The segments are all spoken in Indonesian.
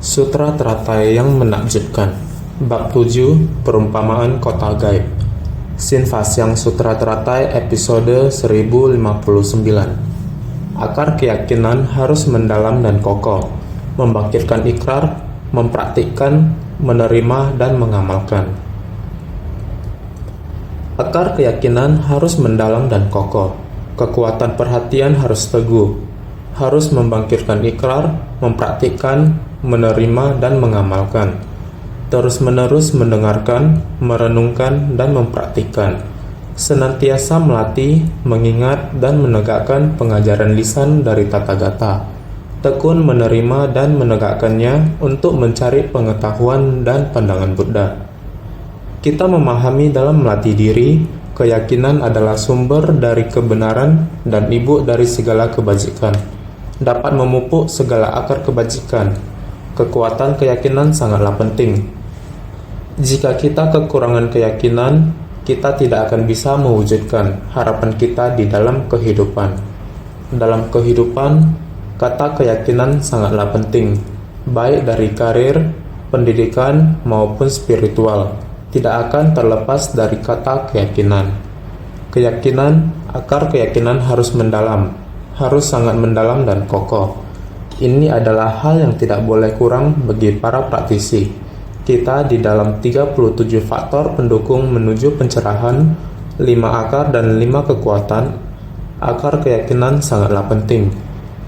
Sutra teratai yang menakjubkan. Bab 7, Perumpamaan Kota Gaib. Sinvasyang Sutra Teratai episode 1059. Akar keyakinan harus mendalam dan kokoh, membangkitkan ikrar, mempraktikkan, menerima, dan mengamalkan. Akar keyakinan harus mendalam dan kokoh. Kekuatan perhatian harus teguh, harus membangkitkan ikrar, mempraktikkan, menerima, dan mengamalkan. Terus-menerus mendengarkan, merenungkan, dan mempraktikkan. Senantiasa melatih, mengingat, dan menegakkan pengajaran lisan dari Tathagata. Tekun menerima dan menegakkannya untuk mencari pengetahuan dan pandangan Buddha. Kita memahami dalam melatih diri, keyakinan adalah sumber dari kebenaran dan ibu dari segala kebajikan. Dapat memupuk segala akar kebajikan. Kekuatan keyakinan sangatlah penting. Jika kita kekurangan keyakinan, kita tidak akan bisa mewujudkan harapan kita di dalam kehidupan. Dalam kehidupan, kata keyakinan sangatlah penting, baik dari karir, pendidikan, maupun spiritual. Tidak akan terlepas dari kata keyakinan. Keyakinan, akar keyakinan harus mendalam, harus sangat mendalam dan kokoh. Ini adalah hal yang tidak boleh kurang bagi para praktisi. Kita di dalam 37 faktor pendukung menuju pencerahan, 5 akar dan 5 kekuatan. Akar keyakinan sangatlah penting.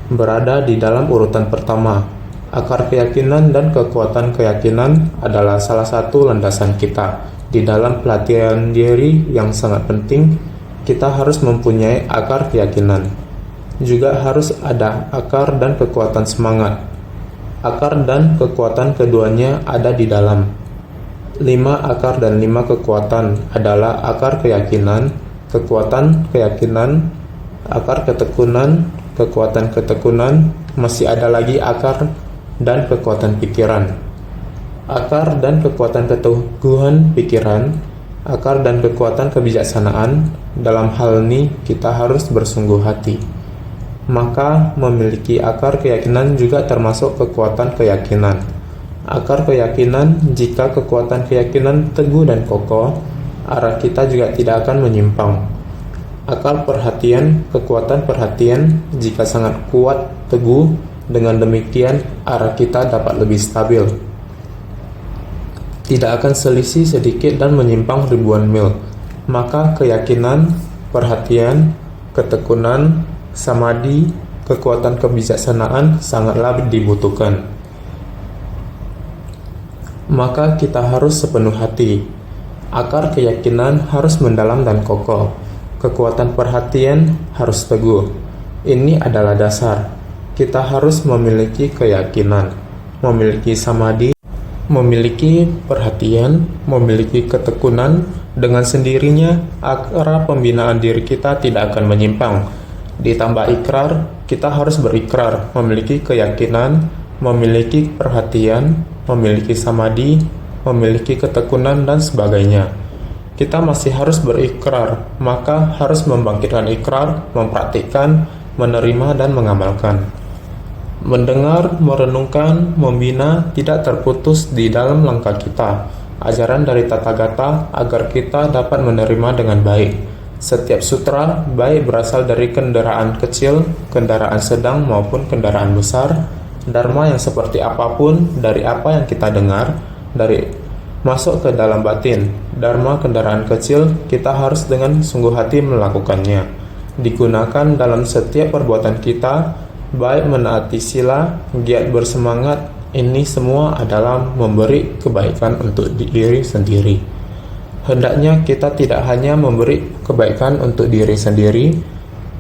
Berada di dalam urutan pertama. Akar keyakinan dan kekuatan keyakinan adalah salah satu landasan kita. Di dalam pelatihan diri yang sangat penting, kita harus mempunyai akar keyakinan. Juga harus ada akar dan kekuatan semangat. Akar dan kekuatan keduanya ada di dalam. 5 akar dan 5 kekuatan adalah akar keyakinan, kekuatan keyakinan, akar ketekunan, kekuatan ketekunan, masih ada lagi akar dan kekuatan pikiran. Akar dan kekuatan keteguhan pikiran, akar dan kekuatan kebijaksanaan. Dalam hal ini kita harus bersungguh hati. Maka memiliki akar keyakinan juga termasuk kekuatan keyakinan. Akar keyakinan, jika kekuatan keyakinan teguh dan kokoh, arah kita juga tidak akan menyimpang. Akar perhatian, kekuatan perhatian, jika sangat kuat, teguh, dengan demikian arah kita dapat lebih stabil. Tidak akan selisih sedikit dan menyimpang ribuan mil. Maka keyakinan, perhatian, ketekunan, samadhi, kekuatan kebijaksanaan sangatlah dibutuhkan. Maka kita harus sepenuh hati. Akar keyakinan harus mendalam dan kokoh. Kekuatan perhatian harus teguh. Ini adalah dasar. Kita harus memiliki keyakinan, memiliki samadhi, memiliki perhatian, memiliki ketekunan. Dengan sendirinya, arah pembinaan diri kita tidak akan menyimpang. Ditambah ikrar, kita harus berikrar, memiliki keyakinan, memiliki perhatian, memiliki samadhi, memiliki ketekunan, dan sebagainya. Kita masih harus berikrar, maka harus membangkitkan ikrar, mempraktikkan, menerima, dan mengamalkan. Mendengar, merenungkan, membina tidak terputus di dalam langkah kita. Ajaran dari Tathagata agar kita dapat menerima dengan baik. Setiap sutra, baik berasal dari kendaraan kecil, kendaraan sedang, maupun kendaraan besar, dharma yang seperti apapun, dari apa yang kita dengar, dari masuk ke dalam batin. Dharma kendaraan kecil, kita harus dengan sungguh hati melakukannya. Digunakan dalam setiap perbuatan kita, baik menaati sila, giat bersemangat, ini semua adalah memberi kebaikan untuk diri sendiri. Hendaknya kita tidak hanya memberi kebaikan untuk diri sendiri,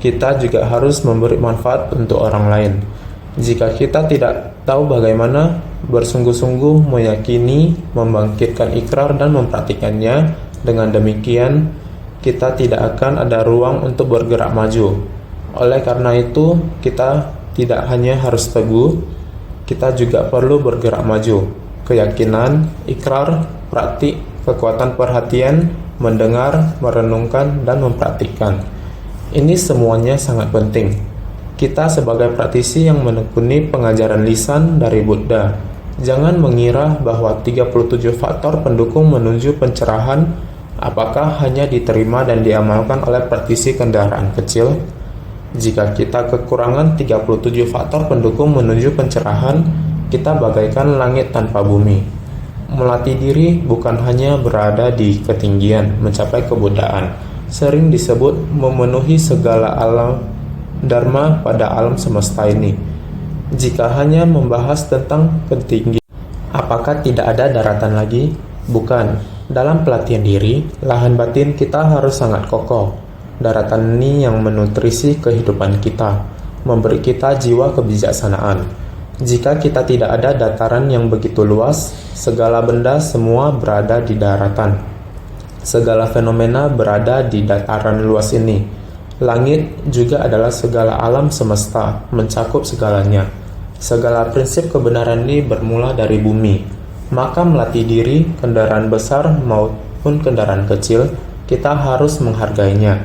kita juga harus memberi manfaat untuk orang lain. Jika kita tidak tahu bagaimana bersungguh-sungguh meyakini, membangkitkan ikrar dan mempraktikkannya, dengan demikian kita tidak akan ada ruang untuk bergerak maju. Oleh karena itu, kita tidak hanya harus teguh, kita juga perlu bergerak maju. Keyakinan, ikrar, praktik, kekuatan perhatian, mendengar, merenungkan, dan mempraktikkan. Ini semuanya sangat penting. Kita sebagai praktisi yang menekuni pengajaran lisan dari Buddha, Jangan mengira bahwa 37 faktor pendukung menuju pencerahan apakah hanya diterima dan diamalkan oleh praktisi kendaraan kecil. Jika kita kekurangan 37 faktor pendukung menuju pencerahan, kita bagaikan langit tanpa bumi. Melatih diri bukan hanya berada di ketinggian, mencapai kebudaan. Sering disebut memenuhi segala alam dharma pada alam semesta ini. Jika hanya membahas tentang ketinggian, apakah tidak ada daratan lagi? Bukan. Dalam pelatihan diri, lahan batin kita harus sangat kokoh. Daratan ini yang menutrisi kehidupan kita, memberi kita jiwa kebijaksanaan. Jika kita tidak ada dataran yang begitu luas, segala benda semua berada di daratan. Segala fenomena berada di dataran luas ini. Langit juga adalah segala alam semesta, mencakup segalanya. Segala prinsip kebenaran ini bermula dari bumi. Maka melatih diri, kendaraan besar maupun kendaraan kecil, kita harus menghargainya.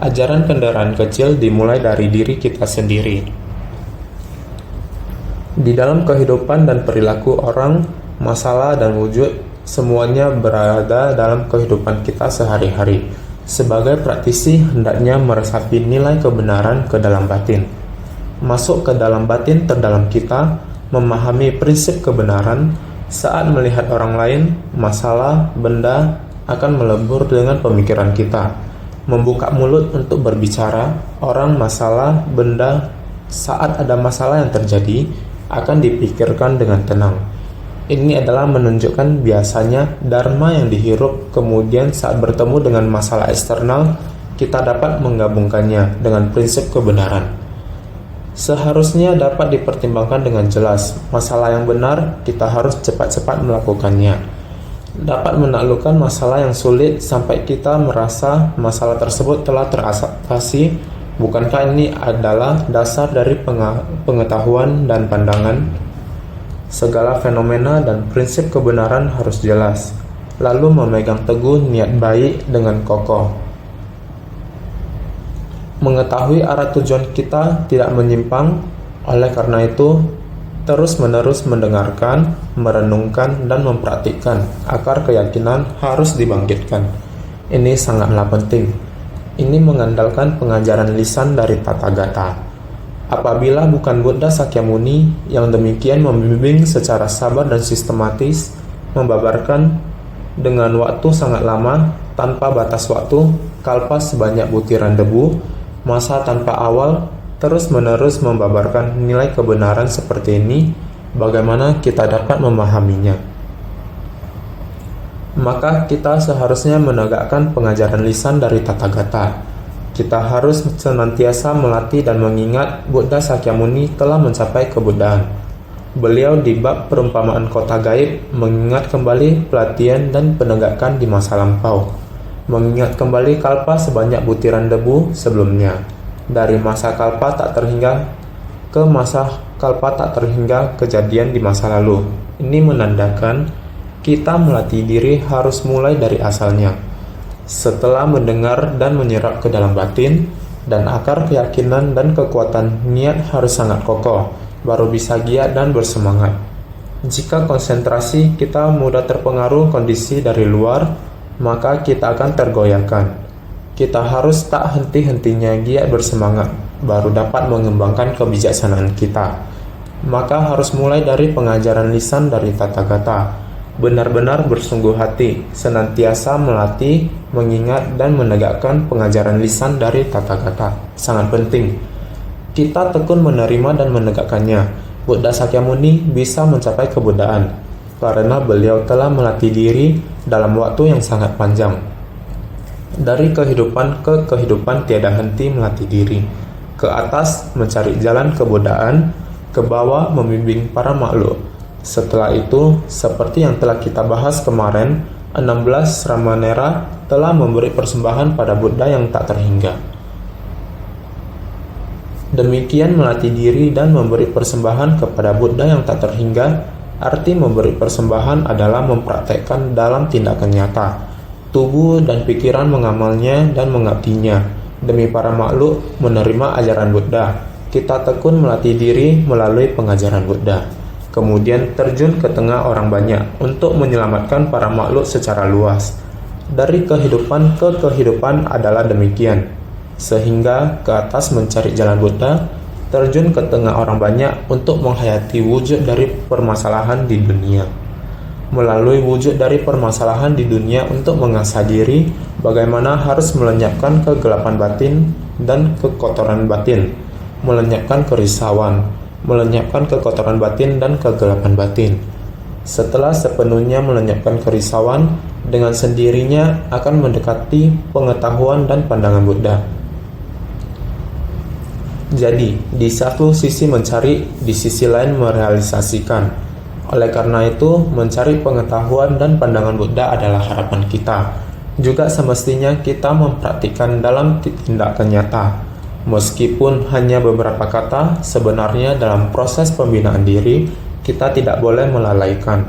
Ajaran kendaraan kecil dimulai dari diri kita sendiri. Di dalam kehidupan dan perilaku orang, masalah dan wujud, semuanya berada dalam kehidupan kita sehari-hari. Sebagai praktisi, hendaknya meresapi nilai kebenaran ke dalam batin. Masuk ke dalam batin terdalam kita, memahami prinsip kebenaran. Saat melihat orang lain, masalah, benda akan melebur dengan pemikiran kita. Membuka mulut untuk berbicara, orang, masalah, benda, saat ada masalah yang terjadi, akan dipikirkan dengan tenang. Ini adalah menunjukkan biasanya dharma yang dihirup, kemudian saat bertemu dengan masalah eksternal, kita dapat menggabungkannya dengan prinsip kebenaran. Seharusnya dapat dipertimbangkan dengan jelas. Masalah yang benar, kita harus cepat-cepat melakukannya. Dapat menaklukkan masalah yang sulit sampai kita merasa masalah tersebut telah teratasi. Bukankah ini adalah dasar dari pengetahuan dan pandangan? Segala fenomena dan prinsip kebenaran harus jelas, lalu memegang teguh niat baik dengan kokoh. Mengetahui arah tujuan kita tidak menyimpang, oleh karena itu, terus-menerus mendengarkan, merenungkan, dan mempraktikkan, akar keyakinan harus dibangkitkan. Ini sangatlah penting. Ini mengandalkan pengajaran lisan dari Tathagata. Apabila bukan Buddha Sakyamuni yang demikian membimbing secara sabar dan sistematis, membabarkan dengan waktu sangat lama, tanpa batas waktu, kalpa sebanyak butiran debu, masa tanpa awal, terus-menerus membabarkan nilai kebenaran seperti ini, bagaimana kita dapat memahaminya? Maka kita seharusnya menegakkan pengajaran lisan dari Tathagata. Kita harus senantiasa melatih dan mengingat Buddha Sakyamuni telah mencapai kebuddhaan. Beliau di bab perumpamaan kota gaib mengingat kembali pelatihan dan penegakan di masa lampau. Mengingat kembali kalpa sebanyak butiran debu sebelumnya. Dari masa kalpa tak terhingga ke masa kalpa tak terhingga kejadian di masa lalu. Ini menandakan kita melatih diri harus mulai dari asalnya. Setelah mendengar dan menyerap ke dalam batin, dan akar keyakinan dan kekuatan niat harus sangat kokoh, baru bisa giat dan bersemangat. Jika konsentrasi kita mudah terpengaruh kondisi dari luar, maka kita akan tergoyahkan. Kita harus tak henti-hentinya giat bersemangat, baru dapat mengembangkan kebijaksanaan kita. Maka harus mulai dari pengajaran lisan dari Tathagata. Benar-benar bersungguh hati, senantiasa melatih, mengingat, dan menegakkan pengajaran lisan dari Tathagata. Sangat penting. Kita tekun menerima dan menegakkannya. Buddha Sakyamuni bisa mencapai kebuddhaan, karena beliau telah melatih diri dalam waktu yang sangat panjang. Dari kehidupan ke kehidupan tiada henti melatih diri. Ke atas mencari jalan kebuddhaan, ke bawah membimbing para makhluk. Setelah itu, seperti yang telah kita bahas kemarin, 16 Ramanera telah memberi persembahan pada Buddha yang tak terhingga. Demikian melatih diri dan memberi persembahan kepada Buddha yang tak terhingga. Arti memberi persembahan adalah mempraktekkan dalam tindakan nyata. Tubuh dan pikiran mengamalnya dan mengabdinya. Demi para makhluk menerima ajaran Buddha, kita tekun melatih diri melalui pengajaran Buddha. kemudian terjun ke tengah orang banyak untuk menyelamatkan para makhluk secara luas. Dari kehidupan ke kehidupan adalah demikian, sehingga ke atas mencari jalan Buddha, terjun ke tengah orang banyak untuk menghayati wujud dari permasalahan di dunia. Melalui wujud dari permasalahan di dunia untuk mengasah diri, bagaimana harus melenyapkan kegelapan batin dan kekotoran batin, melenyapkan kerisauan, melenyapkan kekotoran batin dan kegelapan batin. Setelah sepenuhnya melenyapkan kerisauan, dengan sendirinya akan mendekati pengetahuan dan pandangan Buddha. Jadi, di satu sisi mencari, di sisi lain merealisasikan. Oleh karena itu, mencari pengetahuan dan pandangan Buddha adalah harapan kita. Juga semestinya kita mempraktikkan dalam tindakan nyata. Meskipun hanya beberapa kata, sebenarnya dalam proses pembinaan diri, kita tidak boleh melalaikan.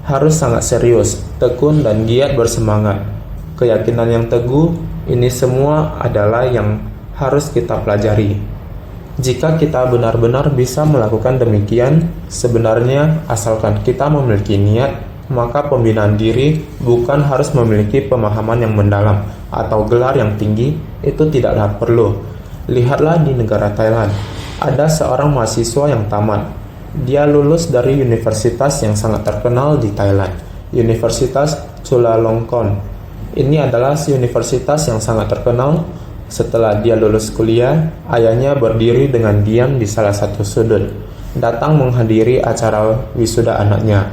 Harus sangat serius, tekun dan giat bersemangat. Keyakinan yang teguh, ini semua adalah yang harus kita pelajari. Jika kita benar-benar bisa melakukan demikian, sebenarnya asalkan kita memiliki niat, maka pembinaan diri bukan harus memiliki pemahaman yang mendalam atau gelar yang tinggi, itu tidaklah perlu. Lihatlah di negara Thailand, ada seorang mahasiswa yang tamat. Dia lulus dari universitas yang sangat terkenal di Thailand, Universitas Chulalongkorn. Ini adalah universitas yang sangat terkenal. Setelah dia lulus kuliah, ayahnya berdiri dengan diam di salah satu sudut, datang menghadiri acara wisuda anaknya.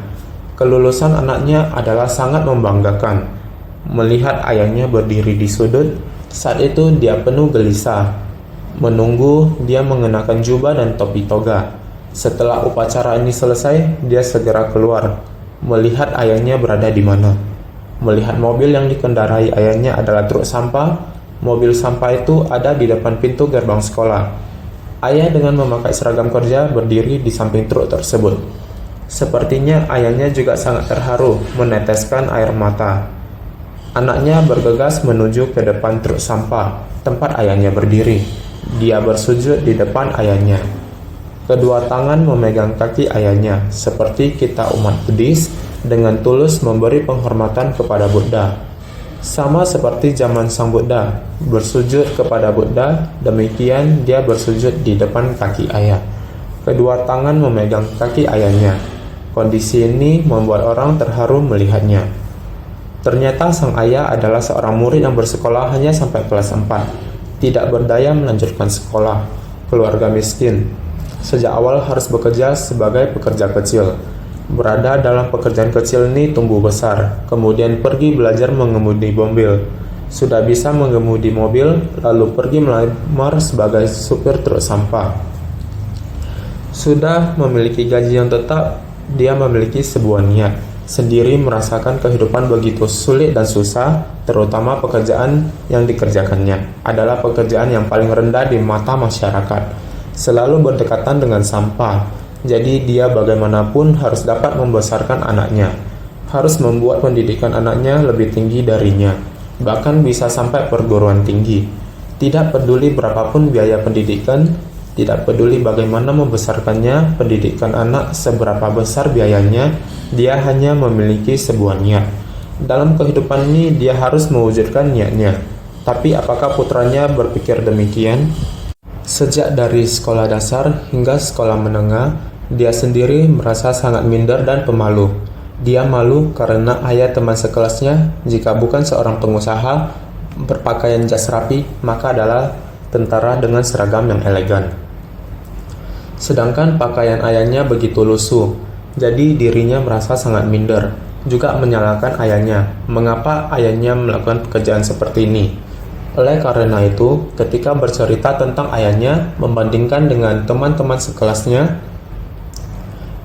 Kelulusan anaknya adalah sangat membanggakan. Melihat ayahnya berdiri di sudut, saat itu dia penuh gelisah. Menunggu, dia mengenakan jubah dan topi toga. Setelah upacara ini selesai, dia segera keluar, melihat ayahnya berada di mana. Melihat mobil yang dikendarai ayahnya adalah truk sampah. Mobil sampah itu ada di depan pintu gerbang sekolah. Ayah dengan memakai seragam kerja berdiri di samping truk tersebut. Sepertinya ayahnya juga sangat terharu, meneteskan air mata. Anaknya bergegas menuju ke depan truk sampah, tempat ayahnya berdiri. Dia bersujud di depan ayahnya. Kedua tangan memegang kaki ayahnya, seperti kita umat Buddhis, dengan tulus memberi penghormatan kepada Buddha. Sama seperti zaman Sang Buddha, bersujud kepada Buddha, demikian dia bersujud di depan kaki ayah. Kedua tangan memegang kaki ayahnya. Kondisi ini membuat orang terharu melihatnya. Ternyata sang ayah adalah seorang murid yang bersekolah hanya sampai kelas 4. Tidak berdaya melanjutkan sekolah, keluarga miskin. Sejak awal harus bekerja sebagai pekerja kecil. Berada dalam pekerjaan kecil ini tumbuh besar, kemudian pergi belajar mengemudi mobil. Sudah bisa mengemudi mobil, lalu pergi melamar sebagai supir truk sampah. Sudah memiliki gaji yang tetap, dia memiliki sebuah niat. Sendiri merasakan kehidupan begitu sulit dan susah, terutama pekerjaan yang dikerjakannya adalah pekerjaan yang paling rendah di mata masyarakat, selalu berdekatan dengan sampah. Jadi dia bagaimanapun harus dapat membesarkan anaknya, harus membuat pendidikan anaknya lebih tinggi darinya, bahkan bisa sampai perguruan tinggi. Tidak peduli berapapun biaya pendidikan, tidak peduli bagaimana membesarkannya, pendidikan anak seberapa besar biayanya, dia hanya memiliki sebuah niat. Dalam kehidupan ini dia harus mewujudkan niatnya. Tapi apakah putranya berpikir demikian? Sejak dari sekolah dasar hingga sekolah menengah, dia sendiri merasa sangat minder dan pemalu. Dia malu karena ayah teman sekelasnya, jika bukan seorang pengusaha berpakaian jas rapi, maka adalah tentara dengan seragam yang elegan. Sedangkan pakaian ayahnya begitu lusuh, jadi dirinya merasa sangat minder. Juga menyalahkan ayahnya, mengapa ayahnya melakukan pekerjaan seperti ini. Oleh karena itu, ketika bercerita tentang ayahnya membandingkan dengan teman-teman sekelasnya,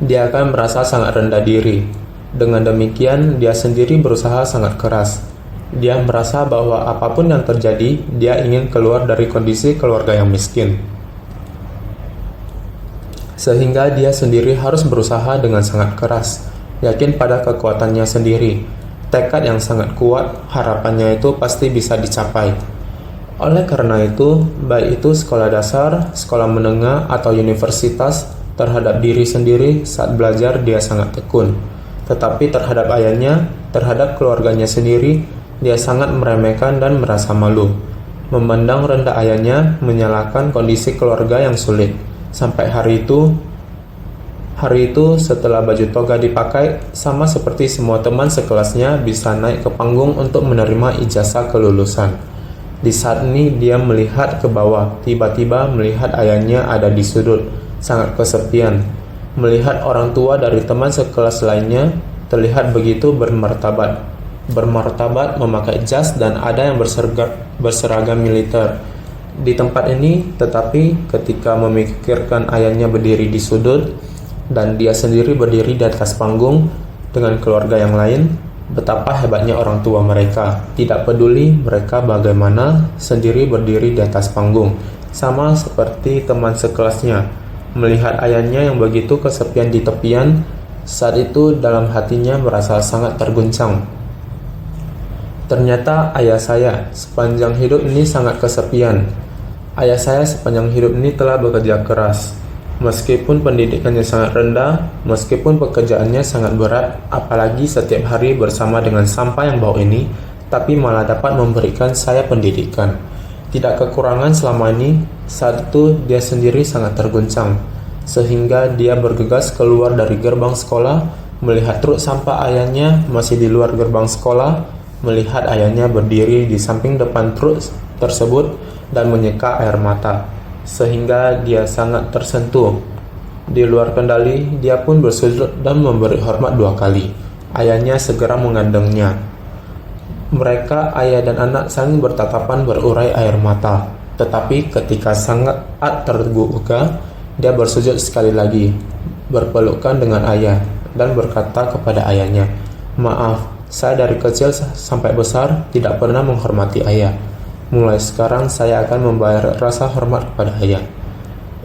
dia akan merasa sangat rendah diri. Dengan demikian, dia sendiri berusaha sangat keras. Dia merasa bahwa apapun yang terjadi, dia ingin keluar dari kondisi keluarga yang miskin. Sehingga dia sendiri harus berusaha dengan sangat keras, yakin pada kekuatannya sendiri. Tekad yang sangat kuat, harapannya itu pasti bisa dicapai. Oleh karena itu, baik itu sekolah dasar, sekolah menengah, atau universitas, Terhadap diri sendiri saat belajar dia sangat tekun, tetapi terhadap ayahnya, terhadap keluarganya sendiri, dia sangat meremehkan dan merasa malu. Memandang rendah ayahnya, menyalahkan kondisi keluarga yang sulit. Sampai hari itu setelah baju toga dipakai, sama seperti semua teman sekelasnya bisa naik ke panggung untuk menerima ijazah kelulusan. Di saat ini dia melihat ke bawah, tiba-tiba melihat ayahnya ada di sudut, sangat kesepian. Melihat orang tua dari teman sekelas lainnya terlihat begitu bermartabat memakai jas dan ada yang berseragam militer. Di tempat ini, tetapi ketika memikirkan ayahnya berdiri di sudut dan dia sendiri berdiri di atas panggung dengan keluarga yang lain, betapa hebatnya orang tua mereka. Tidak peduli mereka bagaimana, sendiri berdiri di atas panggung, sama seperti teman sekelasnya. Melihat ayahnya yang begitu kesepian di tepian, saat itu dalam hatinya merasa sangat terguncang. Ternyata ayah saya sepanjang hidup ini sangat kesepian. Ayah saya sepanjang hidup ini telah bekerja keras. Meskipun pendidikannya sangat rendah, meskipun pekerjaannya sangat berat, apalagi setiap hari bersama dengan sampah yang bau ini, tapi malah dapat memberikan saya pendidikan. Tidak kekurangan selama ini. Saat itu dia sendiri sangat terguncang, sehingga dia bergegas keluar dari gerbang sekolah, melihat truk sampah ayahnya masih di luar gerbang sekolah, melihat ayahnya berdiri di samping depan truk tersebut dan menyeka air mata, sehingga dia sangat tersentuh. Di luar kendali, dia pun bersujud dan memberi hormat 2 kali. Ayahnya segera mengandungnya. Mereka, ayah dan anak, saling bertatapan berurai air mata. Tetapi ketika sangat tergugah, dia bersujud sekali lagi, berpelukan dengan ayah, dan berkata kepada ayahnya, "Maaf, saya dari kecil sampai besar tidak pernah menghormati ayah. Mulai sekarang saya akan membayar rasa hormat kepada ayah."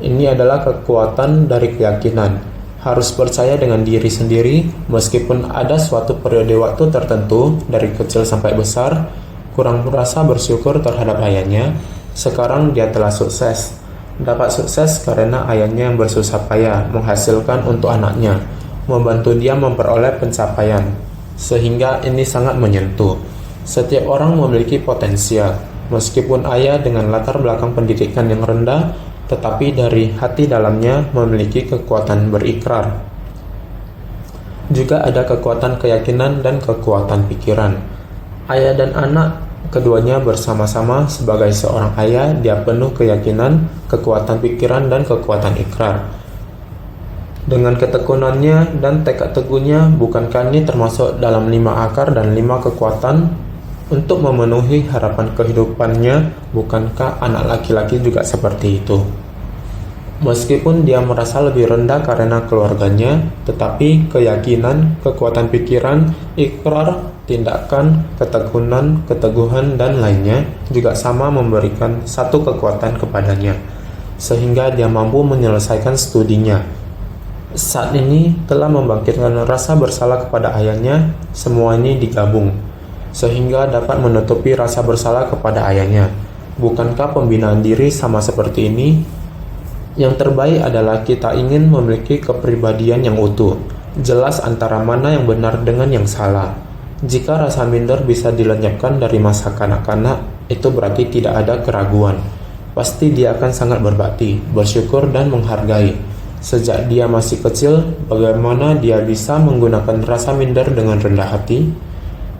Ini adalah kekuatan dari keyakinan. Harus percaya dengan diri sendiri, meskipun ada suatu periode waktu tertentu dari kecil sampai besar kurang merasa bersyukur terhadap ayahnya. Sekarang dia telah sukses. Dapat sukses karena ayahnya yang bersusah payah menghasilkan untuk anaknya, membantu dia memperoleh pencapaian, sehingga ini sangat menyentuh. Setiap orang memiliki potensial, meskipun ayah dengan latar belakang pendidikan yang rendah, tetapi dari hati dalamnya memiliki kekuatan berikrar. Juga ada kekuatan keyakinan dan kekuatan pikiran. Ayah dan anak, keduanya bersama-sama sebagai seorang ayah, dia penuh keyakinan, kekuatan pikiran, dan kekuatan ikrar. Dengan ketekunannya dan tekad teguhnya, bukankah ini termasuk dalam 5 akar dan 5 kekuatan untuk memenuhi harapan kehidupannya? Bukankah anak laki-laki juga seperti itu? Meskipun dia merasa lebih rendah karena keluarganya, tetapi keyakinan, kekuatan pikiran, ikrar, tindakan, ketekunan, keteguhan, dan lainnya juga sama memberikan satu kekuatan kepadanya, sehingga dia mampu menyelesaikan studinya. Saat ini telah membangkitkan rasa bersalah kepada ayahnya. Semua ini digabung sehingga dapat menutupi rasa bersalah kepada ayahnya. Bukankah pembinaan diri sama seperti ini? Yang terbaik adalah kita ingin memiliki kepribadian yang utuh, jelas antara mana yang benar dengan yang salah. Jika rasa minder bisa dilenyapkan dari masa kanak-kanak, itu berarti tidak ada keraguan. Pasti dia akan sangat berbakti, bersyukur, dan menghargai. Sejak dia masih kecil, bagaimana dia bisa menggunakan rasa minder dengan rendah hati?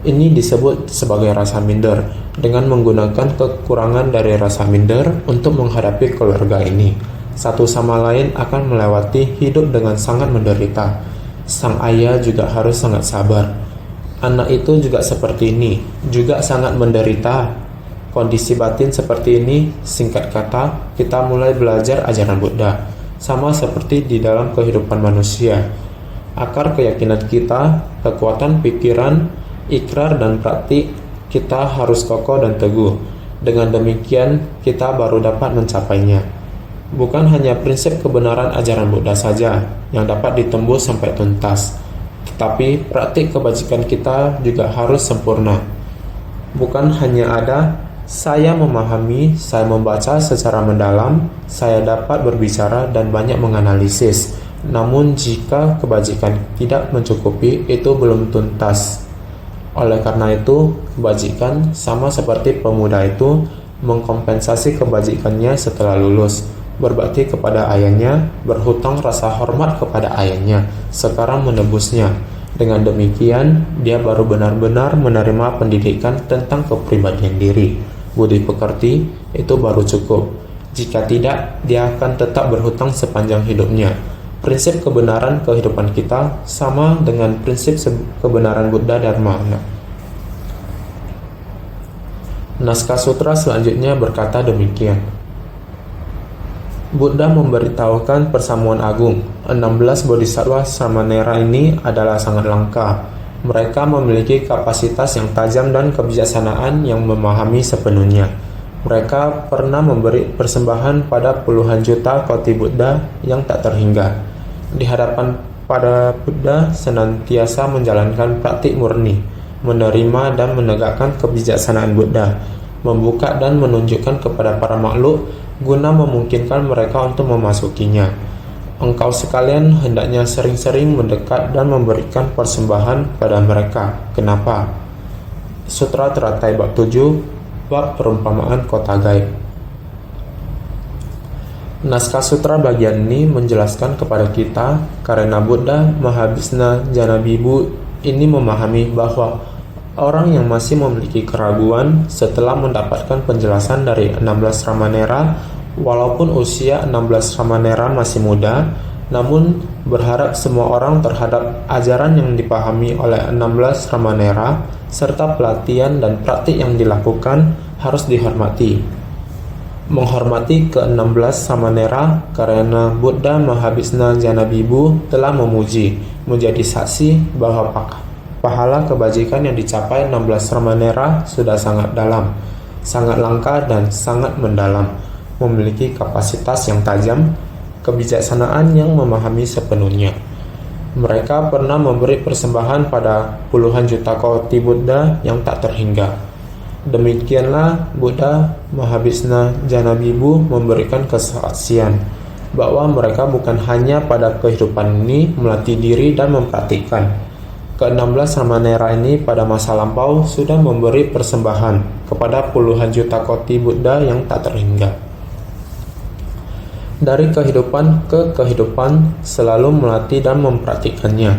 Ini disebut sebagai rasa minder, dengan menggunakan kekurangan dari rasa minder untuk menghadapi keluarga ini. Satu sama lain akan melewati hidup dengan sangat menderita. Sang ayah juga harus sangat sabar. Anak itu juga seperti ini, juga sangat menderita. Kondisi batin seperti ini, singkat kata, kita mulai belajar ajaran Buddha. Sama seperti di dalam kehidupan manusia. Akar keyakinan kita, kekuatan pikiran, ikrar, dan praktik, kita harus kokoh dan teguh. Dengan demikian, kita baru dapat mencapainya. Bukan hanya prinsip kebenaran ajaran Buddha saja yang dapat ditembus sampai tuntas, tetapi praktik kebajikan kita juga harus sempurna. Bukan hanya ada, saya memahami, saya membaca secara mendalam, saya dapat berbicara dan banyak menganalisis. Namun jika kebajikan tidak mencukupi, itu belum tuntas. Oleh karena itu, kebajikan sama seperti pemuda itu mengkompensasi kebajikannya setelah lulus, berbakti kepada ayahnya, berhutang rasa hormat kepada ayahnya, sekarang menebusnya. Dengan demikian, dia baru benar-benar menerima pendidikan tentang kepribadian diri. Budi pekerti itu baru cukup. Jika tidak, dia akan tetap berhutang sepanjang hidupnya. Prinsip kebenaran kehidupan kita sama dengan prinsip kebenaran Buddha Dharma. Naskah sutra selanjutnya berkata demikian. Buddha memberitahukan persamuan agung. 16 bodhisattva samanera ini adalah sangat langka. Mereka memiliki kapasitas yang tajam dan kebijaksanaan yang memahami sepenuhnya. Mereka pernah memberi persembahan pada puluhan juta koti Buddha yang tak terhingga. Di hadapan pada Buddha senantiasa menjalankan praktik murni, menerima dan menegakkan kebijaksanaan Buddha, membuka dan menunjukkan kepada para makhluk guna memungkinkan mereka untuk memasukinya. Engkau sekalian hendaknya sering-sering mendekat dan memberikan persembahan pada mereka. Kenapa? Sutra Teratai Bab 7, Bab Perumpamaan Kota Gaib. Naskah sutra bagian ini menjelaskan kepada kita karena Buddha Mahabhisna Janabibu ini memahami bahwa orang yang masih memiliki keraguan setelah mendapatkan penjelasan dari 16 Ramanera, walaupun usia 16 Ramanera masih muda, namun berharap semua orang terhadap ajaran yang dipahami oleh 16 Ramanera serta pelatihan dan praktik yang dilakukan harus dihormati. Menghormati ke-16 Samanera karena Buddha Mahabhisna Janabibu telah memuji, menjadi saksi bahwa pahala kebajikan yang dicapai 16 Ramanera sudah sangat dalam, sangat langka dan sangat mendalam, memiliki kapasitas yang tajam, kebijaksanaan yang memahami sepenuhnya. Mereka pernah memberi persembahan pada puluhan juta koti Buddha yang tak terhingga. Demikianlah Buddha Mahabhisna Janabibu memberikan kesaksian bahwa mereka bukan hanya pada kehidupan ini melatih diri dan mempraktikkan. Ke-16 Samanera ini pada masa lampau sudah memberi persembahan kepada puluhan juta koti Buddha yang tak terhingga. Dari kehidupan ke kehidupan selalu melatih dan mempraktikkannya.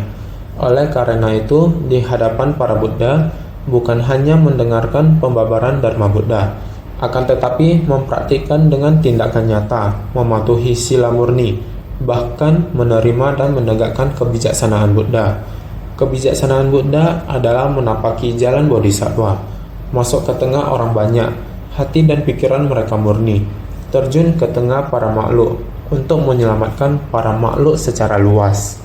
Oleh karena itu, di hadapan para Buddha bukan hanya mendengarkan pembabaran Dharma Buddha, akan tetapi mempraktikkan dengan tindakan nyata, mematuhi sila murni, bahkan menerima dan menegakkan kebijaksanaan Buddha. Kebijaksanaan Buddha adalah menapaki jalan bodhisattva, masuk ke tengah orang banyak, hati dan pikiran mereka murni, terjun ke tengah para makhluk untuk menyelamatkan para makhluk secara luas,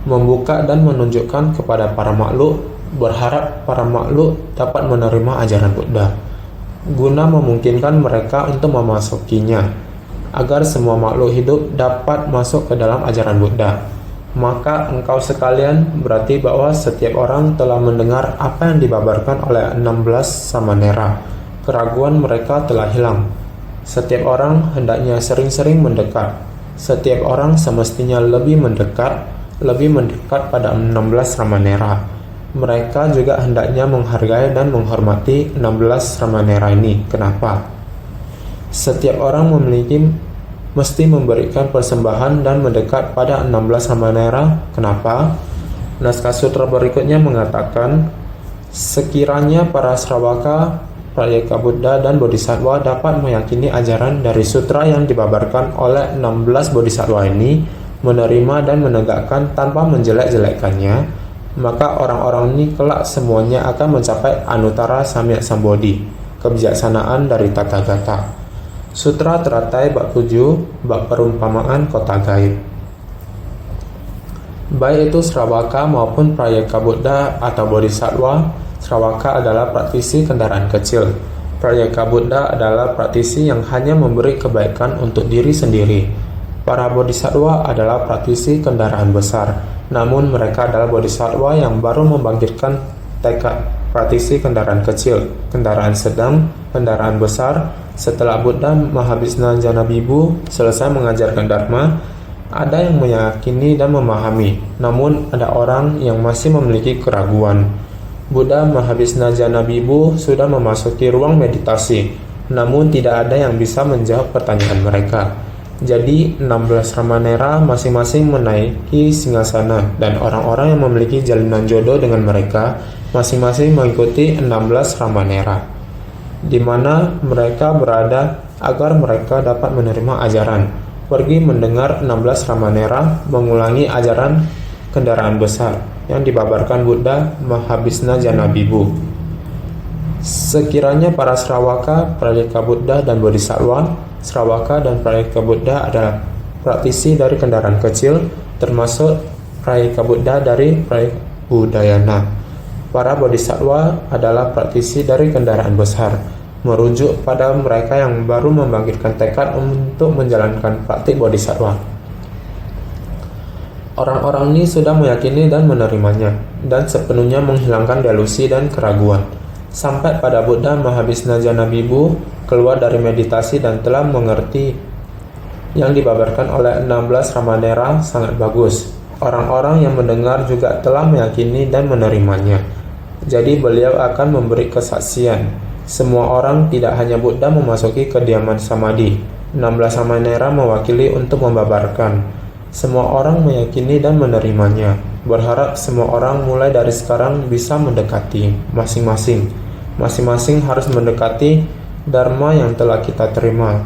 membuka dan menunjukkan kepada para makhluk, berharap para makhluk dapat menerima ajaran Buddha, guna memungkinkan mereka untuk memasukinya, agar semua makhluk hidup dapat masuk ke dalam ajaran Buddha. Maka engkau sekalian berarti bahwa setiap orang telah mendengar apa yang dibabarkan oleh 16 Samanera. Keraguan mereka telah hilang. Setiap orang hendaknya sering-sering mendekat. Setiap orang semestinya lebih mendekat pada 16 Ramanera. Mereka juga hendaknya menghargai dan menghormati 16 Ramanera ini. Kenapa? Setiap orang mesti memberikan persembahan dan mendekat pada 16 Ramanera. Kenapa? Naskah sutra berikutnya mengatakan, sekiranya para Sravaka, Pratyeka Buddha dan Bodhisattva dapat meyakini ajaran dari sutra yang dibabarkan oleh 16 Bodhisattva ini, menerima dan menegakkan tanpa menjelek-jelekkannya, maka orang-orang ini kelak semuanya akan mencapai Anuttara Samyak Sambodhi, kebijaksanaan dari Tathagata. Sutra Teratai Bab 7, Bab Perumpamaan Kota Gaib. Baik itu Sravaka maupun Pratyeka Buddha atau Bodhisattva, Sravaka adalah praktisi kendaraan kecil. Pratyeka Buddha adalah praktisi yang hanya memberi kebaikan untuk diri sendiri. Para Bodhisattva adalah praktisi kendaraan besar. Namun mereka adalah bodhisattva yang baru membangkitkan tekad praktisi kendaraan kecil, kendaraan sedang, kendaraan besar. Setelah Buddha Mahabhisna Janabibu selesai mengajarkan Dharma, Ada yang meyakini dan memahami, namun ada orang yang masih memiliki keraguan. Buddha Mahavishna Janabibu sudah memasuki ruang meditasi, namun tidak ada yang bisa menjawab pertanyaan mereka. Jadi 16 Ramanera masing-masing menaiki singgasana, dan orang-orang yang memiliki jalinan jodoh dengan mereka masing-masing mengikuti 16 Ramanera, di mana mereka berada agar mereka dapat menerima ajaran. Pergi mendengar 16 Ramanera mengulangi ajaran kendaraan besar yang dibabarkan Buddha Mahavishna Janabibu. Sekiranya para Sravaka, Pratyeka Buddha, dan Bodhisattva, Sravaka dan Pratyeka Buddha adalah praktisi dari kendaraan kecil, termasuk Pratyeka Buddha dari Pratyeka Udayana. Para Bodhisattva adalah praktisi dari kendaraan besar, merujuk pada mereka yang baru membangkitkan tekad untuk menjalankan praktik Bodhisattva. Orang-orang ini sudah meyakini dan menerimanya, dan sepenuhnya menghilangkan delusi dan keraguan. Sampai pada Buddha Mahavishna Janabibu keluar dari meditasi dan telah mengerti yang dibabarkan oleh 16 Ramanera sangat bagus. Orang-orang yang mendengar juga telah meyakini dan menerimanya. Jadi beliau akan memberi kesaksian. Semua orang, tidak hanya Buddha, memasuki kediaman samadhi. 16 Ramanera mewakili untuk membabarkan. Semua orang meyakini dan menerimanya. Berharap semua orang mulai dari sekarang bisa mendekati masing-masing. Masing-masing harus mendekati dharma yang telah kita terima.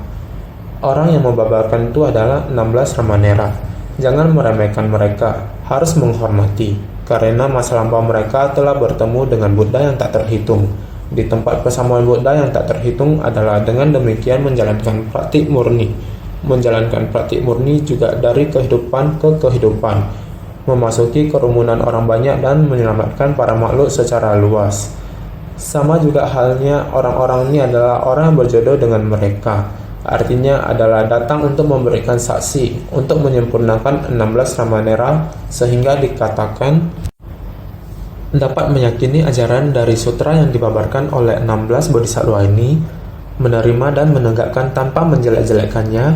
Orang yang membabarkan itu adalah 16 Ramanera. Jangan meremehkan mereka, harus menghormati, karena masa lampau mereka telah bertemu dengan Buddha yang tak terhitung. Di tempat persamaan Buddha yang tak terhitung adalah dengan demikian menjalankan praktik murni. Menjalankan praktik murni juga dari kehidupan ke kehidupan, memasuki kerumunan orang banyak dan menyelamatkan para makhluk secara luas. Sama juga halnya orang-orang ini adalah orang yang berjodoh dengan mereka. Artinya adalah datang untuk memberikan saksi, untuk menyempurnakan 16 Ramanera, sehingga dikatakan dapat meyakini ajaran dari sutra yang dibabarkan oleh 16 bodhisattva ini, menerima dan menegakkan tanpa menjelek-jelekkannya,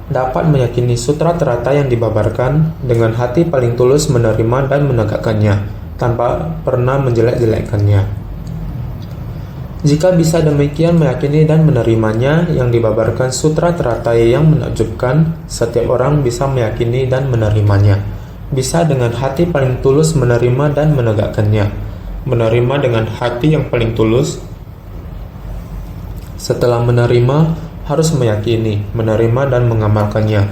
dapat meyakini sutra terata yang dibabarkan dengan hati paling tulus menerima dan menegakkannya, tanpa pernah menjelek-jelekkannya. Jika bisa demikian meyakini dan menerimanya yang dibabarkan sutra terata yang menakjubkan, setiap orang bisa meyakini dan menerimanya. Bisa dengan hati paling tulus menerima dan menegakkannya. Menerima dengan hati yang paling tulus. Setelah menerima, harus meyakini, menerima dan mengamalkannya.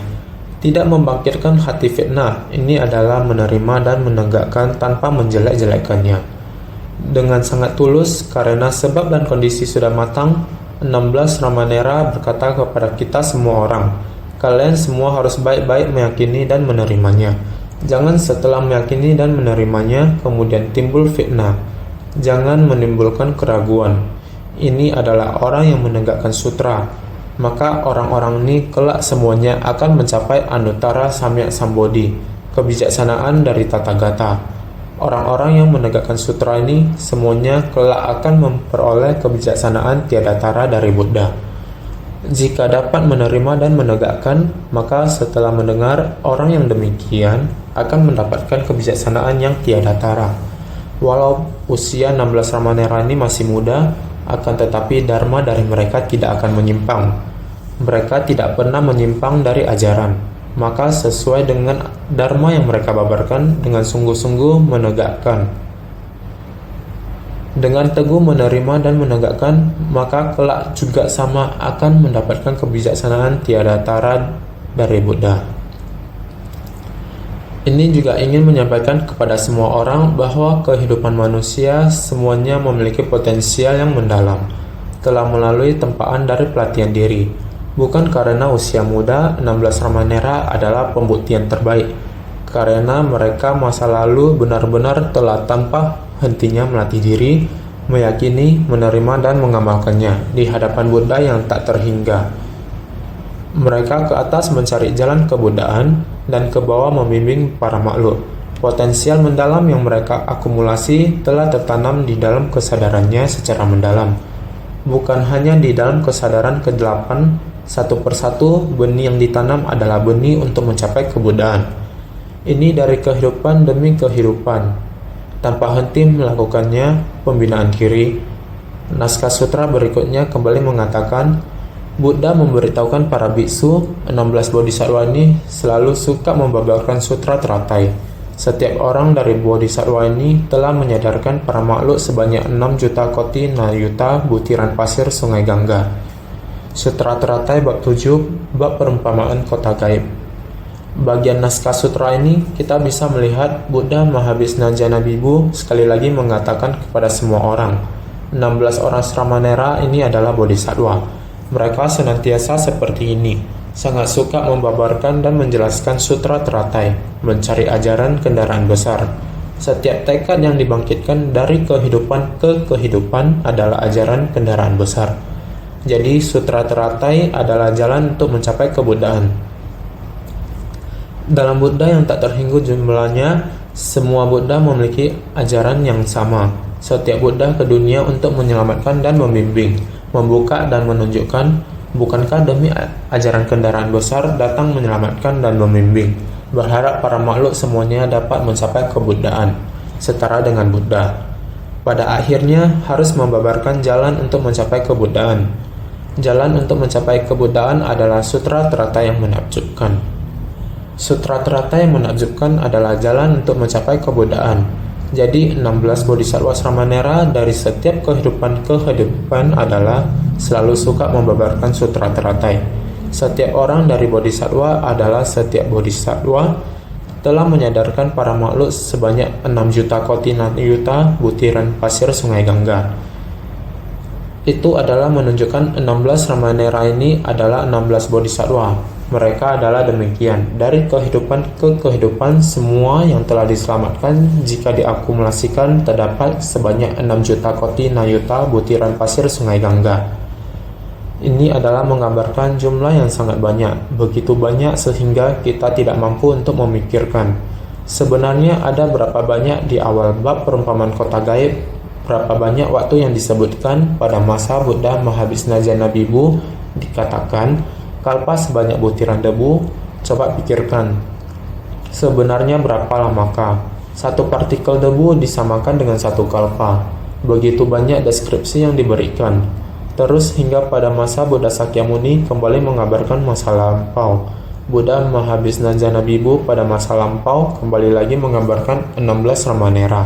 Tidak membangkitkan hati fitnah, ini adalah menerima dan menegakkan tanpa menjelek-jelekkannya. Dengan sangat tulus, karena sebab dan kondisi sudah matang, 16 Ramanera berkata kepada kita semua orang, kalian semua harus baik-baik meyakini dan menerimanya. Jangan setelah meyakini dan menerimanya, kemudian timbul fitnah. Jangan menimbulkan keraguan. Ini adalah orang yang menegakkan sutra. Maka orang-orang ini kelak semuanya akan mencapai Anuttara Samyak Sambodhi, kebijaksanaan dari Tathagata. Orang-orang yang menegakkan sutra ini semuanya kelak akan memperoleh kebijaksanaan tiada tara dari Buddha. Jika dapat menerima dan menegakkan, maka setelah mendengar, orang yang demikian akan mendapatkan kebijaksanaan yang tiada tara. Walau usia 16 Ramanera ini masih muda, akan tetapi dharma dari mereka tidak akan menyimpang. Mereka tidak pernah menyimpang dari ajaran. Maka sesuai dengan dharma yang mereka babarkan, dengan sungguh-sungguh menegakkan. Dengan teguh menerima dan menegakkan, maka kelak juga sama akan mendapatkan kebijaksanaan tiada tara dari Buddha. Ini juga ingin menyampaikan kepada semua orang bahwa kehidupan manusia semuanya memiliki potensial yang mendalam, telah melalui tempaan dari pelatihan diri. Bukan karena usia muda, 16 Ramanera adalah pembuktian terbaik, karena mereka masa lalu benar-benar telah tanpa hentinya melatih diri, meyakini, menerima dan mengamalkannya di hadapan Buddha yang tak terhingga. Mereka ke atas mencari jalan kebuddhaan dan ke bawah membimbing para makhluk. Potensial mendalam yang mereka akumulasi telah tertanam di dalam kesadarannya secara mendalam. Bukan hanya di dalam kesadaran ke-8 Satu persatu, benih yang ditanam adalah benih untuk mencapai kebuddhaan. Ini dari kehidupan demi kehidupan. Tanpa henti melakukannya, pembinaan diri. Naskah sutra berikutnya kembali mengatakan, Buddha memberitahukan para biksu, 16 bodhisattva ini selalu suka membabarkan sutra teratai. Setiap orang dari bodhisattva ini telah menyadarkan para makhluk sebanyak 6 juta koti nayuta butiran pasir sungai Gangga. Sutra teratai bab 7, bab perumpamaan kota gaib. Bagian naskah sutra ini kita bisa melihat Buddha Mahabhisna Janabibu sekali lagi mengatakan kepada semua orang, 16 orang Sramanera ini adalah bodhisattva. Mereka senantiasa seperti ini, sangat suka membabarkan dan menjelaskan sutra teratai, mencari ajaran kendaraan besar. Setiap tekad yang dibangkitkan dari kehidupan ke kehidupan adalah ajaran kendaraan besar. Jadi sutra teratai adalah jalan untuk mencapai kebuddhaan. Dalam Buddha yang tak terhingga jumlahnya, semua Buddha memiliki ajaran yang sama. Setiap Buddha ke dunia untuk menyelamatkan dan membimbing, membuka dan menunjukkan. Bukankah demi ajaran kendaraan besar datang menyelamatkan dan membimbing, berharap para makhluk semuanya dapat mencapai kebuddhaan, setara dengan Buddha. Pada akhirnya harus membabarkan jalan untuk mencapai kebuddhaan. Jalan untuk mencapai kebuddhaan adalah sutra teratai yang menakjubkan. Sutra teratai yang menakjubkan adalah jalan untuk mencapai kebuddhaan. Jadi 16 bodhisattva Sramanera dari setiap kehidupan ke kehidupan adalah selalu suka membabarkan sutra teratai. Setiap orang dari bodhisattva adalah setiap bodhisattva telah menyadarkan para makhluk sebanyak 6 juta koti nayuta butiran pasir sungai Gangga. Itu adalah menunjukkan 16 Sramanera ini adalah 16 bodhisattva. Mereka adalah demikian, dari kehidupan ke kehidupan semua yang telah diselamatkan jika diakumulasikan terdapat sebanyak 6 juta koti nayuta butiran pasir sungai Gangga. Ini adalah menggambarkan jumlah yang sangat banyak, begitu banyak sehingga kita tidak mampu untuk memikirkan. Sebenarnya ada berapa banyak di awal bab perumpamaan kota gaib, berapa banyak waktu yang disebutkan pada masa Buddha Mahabhisna Janabibu dikatakan kalpa sebanyak butiran debu. Coba pikirkan, sebenarnya berapa lamakah satu partikel debu disamakan dengan satu kalpa? Begitu banyak deskripsi yang diberikan. Terus hingga pada masa Buddha Sakyamuni kembali mengabarkan masa lampau. Buddha Mahabhisna Janabibu pada masa lampau kembali lagi mengabarkan 16 Ramanera.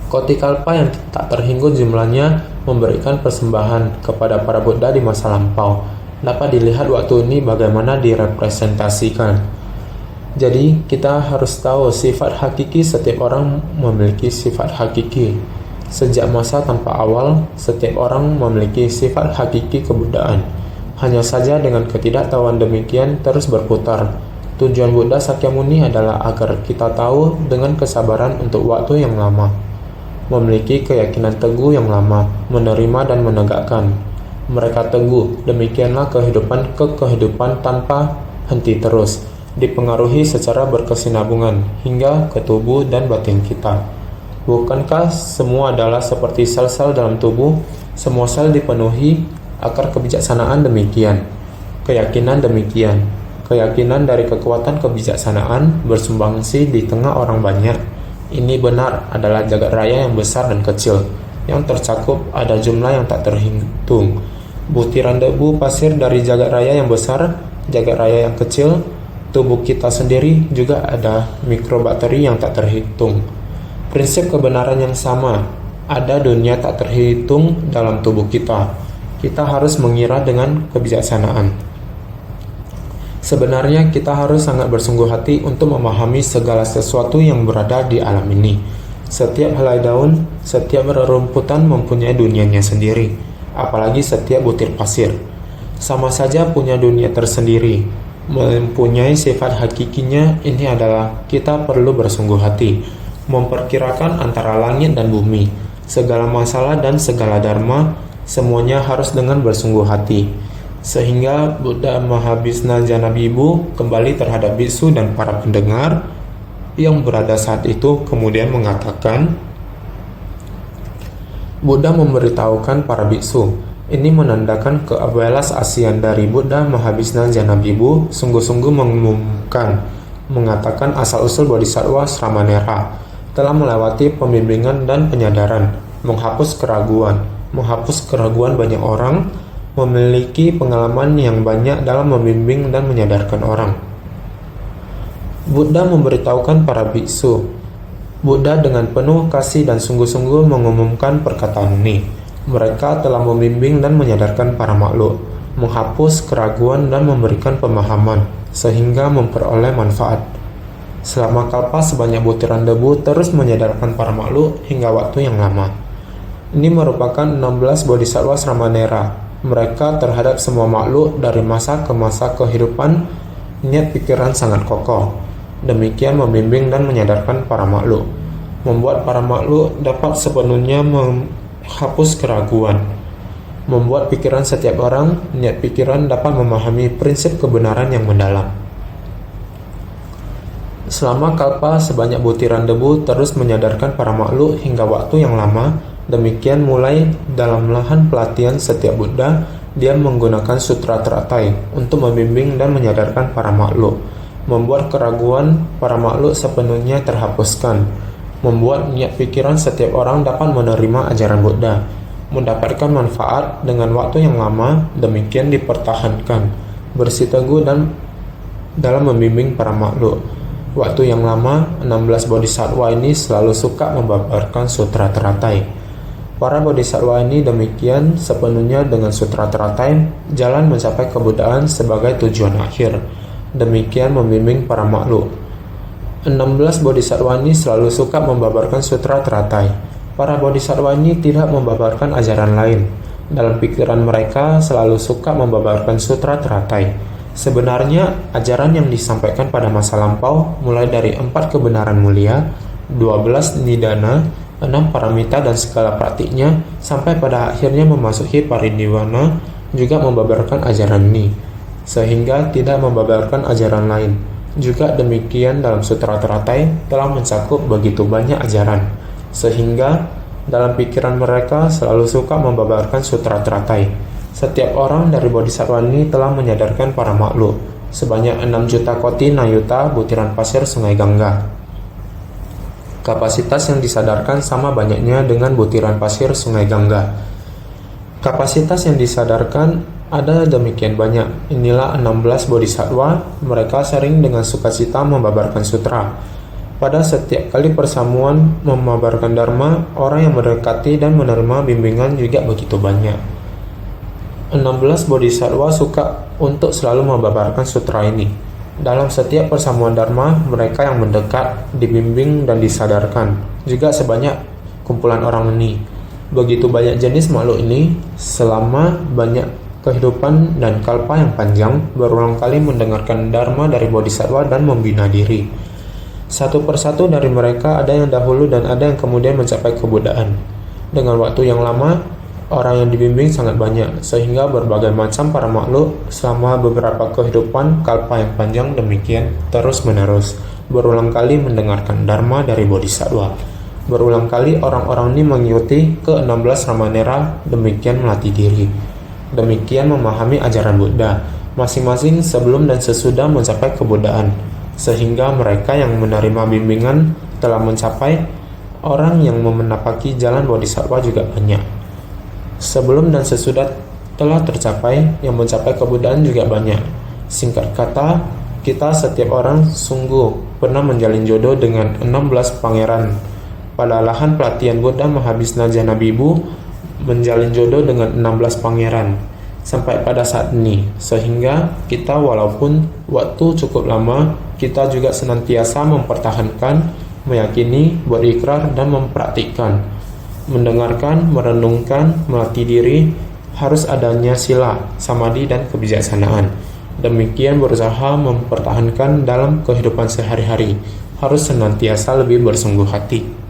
Koti kalpa yang tak terhingga jumlahnya memberikan persembahan kepada para Buddha di masa lampau. Dapat dilihat waktu ini bagaimana direpresentasikan. Jadi kita harus tahu sifat hakiki setiap orang memiliki sifat hakiki. Sejak masa tanpa awal, setiap orang memiliki sifat hakiki kebuddhaan. Hanya saja dengan ketidaktahuan demikian terus berputar. Tujuan Buddha Sakyamuni adalah agar kita tahu dengan kesabaran untuk waktu yang lama, memiliki keyakinan teguh yang lama, menerima dan menegakkan. Mereka teguh, demikianlah kehidupan ke kehidupan tanpa henti terus, dipengaruhi secara berkesinambungan hingga ke tubuh dan batin kita. Bukankah semua adalah seperti sel-sel dalam tubuh? Semua sel dipenuhi akar kebijaksanaan demikian, keyakinan demikian. Keyakinan dari kekuatan kebijaksanaan bersumbangsi di tengah orang banyak. Ini benar adalah jagat raya yang besar dan kecil, yang tercakup ada jumlah yang tak terhitung. Butiran debu pasir dari jagat raya yang besar, jagat raya yang kecil, tubuh kita sendiri juga ada mikrobakteri yang tak terhitung. Prinsip kebenaran yang sama, ada dunia tak terhitung dalam tubuh kita. Kita harus mengira dengan kebijaksanaan. Sebenarnya kita harus sangat bersungguh hati untuk memahami segala sesuatu yang berada di alam ini. Setiap helai daun, setiap rerumputan mempunyai dunianya sendiri, apalagi setiap butir pasir. Sama saja punya dunia tersendiri, mempunyai sifat hakikinya. Ini adalah kita perlu bersungguh hati, memperkirakan antara langit dan bumi, segala masalah dan segala dharma, semuanya harus dengan bersungguh hati. Sehingga Buddha Mahabhisna Janabibu kembali terhadap biksu dan para pendengar yang berada saat itu, kemudian mengatakan, Buddha memberitahukan para biksu, Ini menandakan kewelas asian dari Buddha Mahavishnu Janabibhu sungguh-sungguh mengatakan asal-usul Bodhisattva Sramanera telah melewati pembimbingan dan penyadaran, menghapus keraguan banyak orang, memiliki pengalaman yang banyak dalam membimbing dan menyadarkan orang. Buddha memberitahukan para biksu. Buddha dengan penuh kasih dan sungguh-sungguh mengumumkan perkataan ini. Mereka telah membimbing dan menyadarkan para makhluk, menghapus keraguan dan memberikan pemahaman, sehingga memperoleh manfaat. Selama kalpa sebanyak butiran debu terus menyadarkan para makhluk hingga waktu yang lama. Ini merupakan 16 Bodhisattva Sramanera. Mereka terhadap semua makhluk dari masa ke masa kehidupan, niat pikiran sangat kokoh. Demikian membimbing dan menyadarkan para makhluk, membuat para makhluk dapat sepenuhnya menghapus keraguan, membuat pikiran setiap orang, niat pikiran dapat memahami prinsip kebenaran yang mendalam. Selama kalpa sebanyak butiran debu terus menyadarkan para makhluk hingga waktu yang lama. Demikian mulai dalam lahan pelatihan setiap Buddha, dia menggunakan sutra teratai untuk membimbing dan menyadarkan para makhluk, membuat keraguan para makhluk sepenuhnya terhapuskan, membuat niat pikiran setiap orang dapat menerima ajaran Buddha, mendapatkan manfaat dengan waktu yang lama. Demikian dipertahankan, bersiteguh dan dalam membimbing para makhluk. Waktu yang lama, 16 Bodhisattva ini selalu suka membabarkan sutra teratai. Para Bodhisattva ini demikian sepenuhnya dengan sutra teratai, jalan mencapai kebuddhaan sebagai tujuan akhir. Demikian membimbing para makhluk. 16 Bodhisattva ini selalu suka membabarkan sutra teratai. Para Bodhisattva ini tidak membabarkan ajaran lain. Dalam pikiran mereka selalu suka membabarkan sutra teratai. Sebenarnya, ajaran yang disampaikan pada masa lampau mulai dari 4 kebenaran mulia, 12 nidana, 6 paramita dan segala praktiknya, sampai pada akhirnya memasuki parinirvana, juga membabarkan ajaran ini, sehingga tidak membabarkan ajaran lain. Juga demikian dalam sutra teratai telah mencakup begitu banyak ajaran, sehingga dalam pikiran mereka selalu suka membabarkan sutra teratai. Setiap orang dari Bodhisattva ini telah menyadarkan para makhluk sebanyak 6 juta koti nayuta butiran pasir sungai Gangga. Kapasitas yang disadarkan sama banyaknya dengan butiran pasir sungai Gangga. Kapasitas yang disadarkan ada demikian banyak. Inilah 16 Bodhisattva. Mereka sering dengan sukacita membabarkan sutra. Pada setiap kali persamuan memabarkan dharma, orang yang mendekati dan menerima bimbingan juga begitu banyak. 16 Bodhisattva suka untuk selalu membabarkan sutra ini. Dalam setiap persamuan dharma, mereka yang mendekat, dibimbing dan disadarkan. Juga sebanyak kumpulan orang ini. Begitu banyak jenis makhluk ini, selama banyak kehidupan dan kalpa yang panjang, berulang kali mendengarkan dharma dari Bodhisattva dan membina diri. Satu persatu dari mereka ada yang dahulu dan ada yang kemudian mencapai kebuddhaan. Dengan waktu yang lama, orang yang dibimbing sangat banyak, sehingga berbagai macam para makhluk selama beberapa kehidupan kalpa yang panjang demikian terus-menerus berulang kali mendengarkan dharma dari Bodhisattva. Berulang kali orang-orang ini mengikuti ke-16 Ramanera, demikian melatih diri. Demikian memahami ajaran Buddha, masing-masing sebelum dan sesudah mencapai kebuddhaan, sehingga mereka yang menerima bimbingan telah mencapai. Orang yang menapaki jalan Bodhisattva juga banyak. Sebelum dan sesudah telah tercapai, yang mencapai kebuddhaan juga banyak. Singkat kata, kita setiap orang sungguh pernah menjalin jodoh dengan 16 pangeran. Pada lahan pelatihan Buddha Mahavishnu Janabibhu menjalin jodoh dengan 16 pangeran sampai pada saat ini, sehingga kita walaupun waktu cukup lama, kita juga senantiasa mempertahankan, meyakini, berikrar dan mempraktikkan, mendengarkan, merenungkan, melatih diri, harus adanya sila, samadhi dan kebijaksanaan. Demikian berusaha mempertahankan dalam kehidupan sehari-hari, harus senantiasa lebih bersungguh hati.